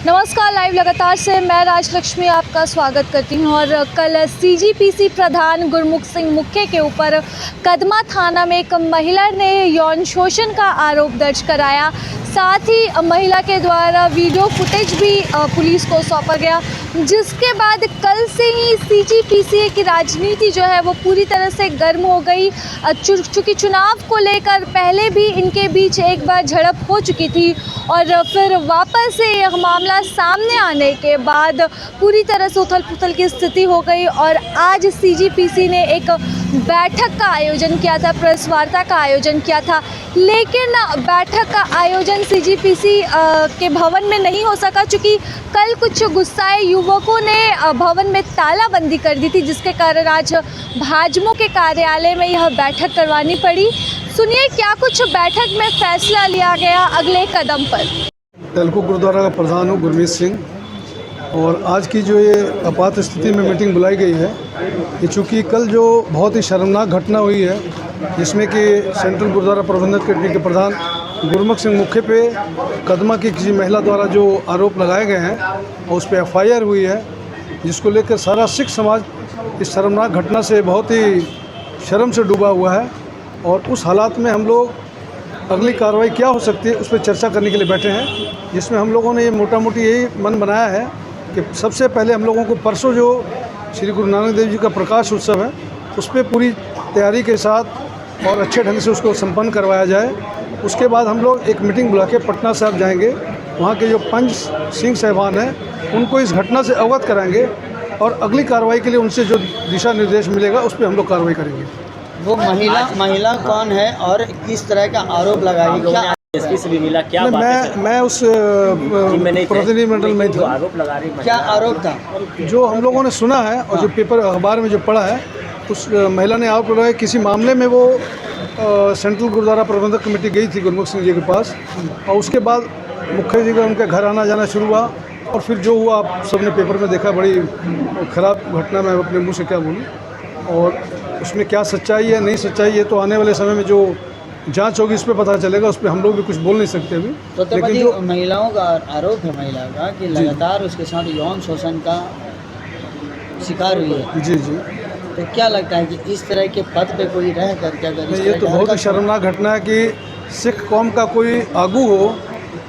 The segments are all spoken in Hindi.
नमस्कार, लाइव लगातार से मैं राजलक्ष्मी आपका स्वागत करती हूं। और कल सीजीपीसी प्रधान गुरमुख सिंह मुख्य के ऊपर कदमा थाना में एक महिला ने यौन शोषण का आरोप दर्ज कराया। साथ ही महिला के द्वारा वीडियो फुटेज भी पुलिस को सौंपा गया, जिसके बाद कल से ही सीजीपीसी की राजनीति जो है वो पूरी तरह से गर्म हो गई। चूँकि चुनाव को लेकर पहले भी इनके बीच एक बार झड़प हो चुकी थी और फिर वापस से यह मामला सामने आने के बाद पूरी तरह से उथल पुथल की स्थिति हो गई। और आज सीजीपीसी ने एक बैठक का आयोजन किया था, प्रेस वार्ता का आयोजन किया था, लेकिन बैठक का आयोजन सीजीपीसी के भवन में नहीं हो सका, चूँकि कल कुछ गुस्साए युवकों ने भवन में तालाबंदी कर दी थी, जिसके कारण आज भाजपा के कार्यालय में यह बैठक करवानी पड़ी। सुनिए क्या कुछ बैठक में फैसला लिया गया अगले कदम पर। तेलुगु गुरुद्वारा का प्रधान हूँ गुरमीत सिंह, और आज की जो ये आपात स्थिति में मीटिंग बुलाई गई है, ये चूँकि कल जो बहुत ही शर्मनाक घटना हुई है, जिसमें कि सेंट्रल गुरुद्वारा प्रबंधक कमेटी के प्रधान गुरमुख सिंह मुख्य पे कदमा की किसी महिला द्वारा जो आरोप लगाए गए हैं और उस पर एफआईआर हुई है, जिसको लेकर सारा सिख समाज इस शर्मनाक घटना से बहुत ही शर्म से डूबा हुआ है। और उस हालात में हम लोग अगली कार्रवाई क्या हो सकती है उस पर चर्चा करने के लिए बैठे हैं, जिसमें हम लोगों ने ये मोटा मोटी यही मन बनाया है कि सबसे पहले हम लोगों को परसों जो श्री गुरु नानक देव जी का प्रकाश उत्सव है, उस पर पूरी तैयारी के साथ और अच्छे ढंग से उसको संपन्न करवाया जाए। उसके बाद हम लोग एक मीटिंग बुला के पटना साहब जाएंगे, वहाँ के जो पंच सिंह साहिबान हैं उनको इस घटना से अवगत कराएंगे और अगली कार्रवाई के लिए उनसे जो दिशा निर्देश मिलेगा उस पर हम लोग कार्रवाई करेंगे। वो महिला कौन है और किस तरह का आरोप लगाई? क्या एसपी से भी मिला? क्या मैं उस प्रतिनिधिमंडल में था। आरोप लगा रही क्या आरोप था? जो हम लोगों ने सुना है और जो पेपर अखबार में जो पढ़ा है, उस महिला ने आरोप लगाया किसी मामले में वो सेंट्रल गुरुद्वारा प्रबंधक कमेटी गई थी गुरमुख सिंह जी के पास, और उसके बाद मुख्य जी का उनके घर आना जाना शुरू हुआ। और फिर जो हुआ आप सबने पेपर में देखा, बड़ी ख़राब घटना, मैं अपने मुँह से क्या बोलूँ। और उसमें क्या सच्चाई है नहीं सच्चाई है तो आने वाले समय में जो जांच होगी उस पर पता चलेगा, उस पर हम लोग भी कुछ बोल नहीं सकते अभी। तो लेकिन जो महिलाओं का आरोप है, महिला का कि लगातार उसके साथ यौन शोषण का शिकार हुई है। जी जी, तो क्या लगता है कि इस तरह के पद पे कोई रह करके अगर ये तो बहुत ही शर्मनाक घटना है कि सिख कौम का कोई आगू हो,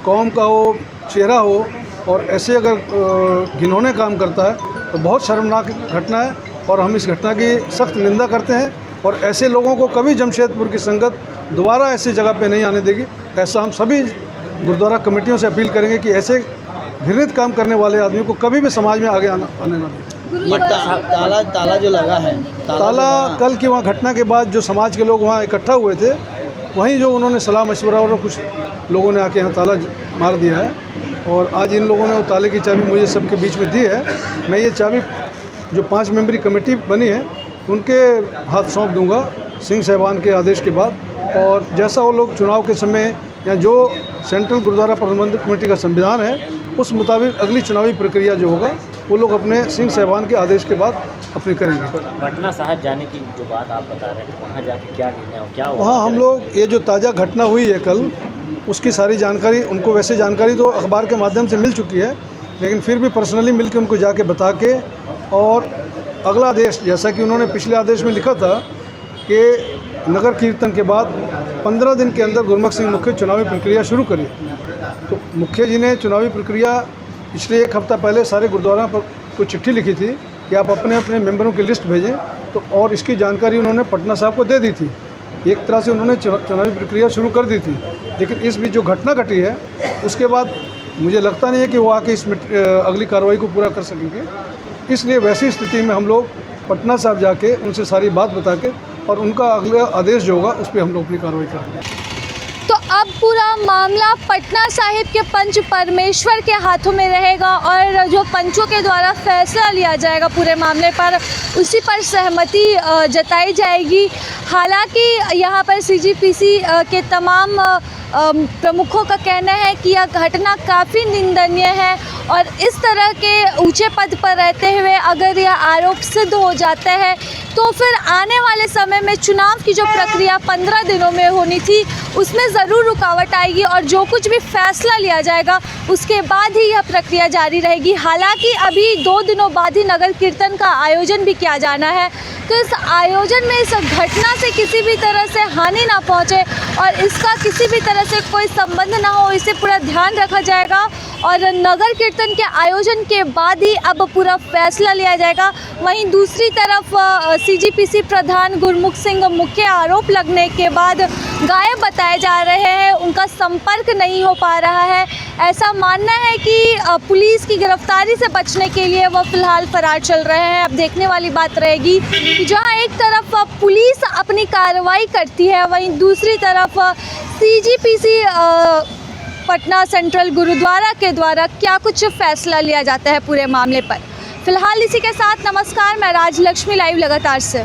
कौम का वो चेहरा हो और ऐसे अगर घिनौने काम करता है तो बहुत शर्मनाक घटना है। और हम इस घटना की सख्त निंदा करते हैं और ऐसे लोगों को कभी जमशेदपुर की संगत दोबारा ऐसी जगह पे नहीं आने देगी। ऐसा हम सभी गुरुद्वारा कमेटियों से अपील करेंगे कि ऐसे घृणित काम करने वाले आदमियों को कभी भी समाज में आगे आने ना दें। ताला जो लगा है, ताला कल की वहाँ घटना के बाद जो समाज के लोग वहाँ इकट्ठा हुए थे, वहीं जो उन्होंने सलाह मशवरा और कुछ लोगों ने आके यहाँ ताला मार दिया है। और आज इन लोगों ने वो ताले की चाबी मुझे सबके बीच में दी है। मैं ये चाबी जो 5 मेंबरी कमेटी बनी है उनके हाथ सौंप दूंगा सिंह साहिबान के आदेश के बाद। और जैसा वो लोग चुनाव के समय या जो सेंट्रल गुरुद्वारा प्रबंधक कमेटी का संविधान है उस मुताबिक अगली चुनावी प्रक्रिया जो होगा वो लोग अपने सिंह साहिबान के आदेश के बाद अपनी करेंगे। पटना साहब जाने की जो बात आप बता रहे हैं, वहाँ जाके क्या निर्णय हो, क्या वहाँ हम लोग ये जो ताज़ा घटना हुई है कल, उसकी सारी जानकारी उनको, वैसे जानकारी तो अखबार के माध्यम से मिल चुकी है, लेकिन फिर भी पर्सनली मिल के उनको जाके बता के, और अगला आदेश जैसा कि उन्होंने पिछले आदेश में लिखा था कि नगर कीर्तन के बाद 15 दिन के अंदर गुरमुख सिंह मुख्य चुनावी प्रक्रिया शुरू करी। तो मुख्य जी ने चुनावी प्रक्रिया पिछले 1 हफ्ता पहले सारे गुरुद्वारा पर को चिट्ठी लिखी थी कि आप अपने अपने मेंबरों की लिस्ट भेजें। तो और इसकी जानकारी उन्होंने पटना साहब को दे दी थी। एक तरह से उन्होंने चुनावी प्रक्रिया शुरू कर दी थी। लेकिन इस बीच जो घटना घटी है उसके बाद मुझे लगता नहीं है कि वो आके इस अगली कार्रवाई को पूरा कर सकेंगे। इसलिए वैसी स्थिति में हम लोग पटना साहब जाके उनसे सारी बात बता के और उनका अगला आदेश जो होगा उस पर हम लोग अपनी कार्रवाई करेंगे। तो अब पूरा मामला पटना साहिब के पंच परमेश्वर के हाथों में रहेगा और जो पंचों के द्वारा फैसला लिया जाएगा पूरे मामले पर, उसी पर सहमति जताई जाएगी। हालांकि यहाँ पर सीजीपीसी के तमाम प्रमुखों का कहना है कि यह घटना काफ़ी निंदनीय है और इस तरह के ऊंचे पद पर रहते हुए अगर यह आरोप सिद्ध हो जाता है तो फिर आने वाले समय में चुनाव की जो प्रक्रिया 15 दिनों में होनी थी उसमें ज़रूर रुकावट आएगी और जो कुछ भी फैसला लिया जाएगा उसके बाद ही यह प्रक्रिया जारी रहेगी। हालांकि अभी 2 दिनों बाद ही नगर कीर्तन का आयोजन भी किया जाना है, तो इस आयोजन में इस घटना से किसी भी तरह से हानि ना पहुंचे और इसका किसी भी तरह से कोई संबंध ना हो, इसे पूरा ध्यान रखा जाएगा और नगर कीर्तन के आयोजन के बाद ही अब पूरा फैसला लिया जाएगा। वहीं दूसरी तरफ सीजीपीसी प्रधान गुरमुख सिंह मुख्य आरोप लगने के बाद गायब बताए जा रहे हैं, उनका संपर्क नहीं हो पा रहा है। ऐसा मानना है कि पुलिस की गिरफ्तारी से बचने के लिए वह फिलहाल फरार चल रहे हैं। अब देखने वाली बात रहेगी कि जहां एक तरफ पुलिस अपनी कार्रवाई करती है, वहीं दूसरी तरफ सीजीपीसी पटना सेंट्रल गुरुद्वारा के द्वारा क्या कुछ फैसला लिया जाता है पूरे मामले पर। फिलहाल इसी के साथ नमस्कार, मैं राजलक्ष्मी लाइव लगातार से।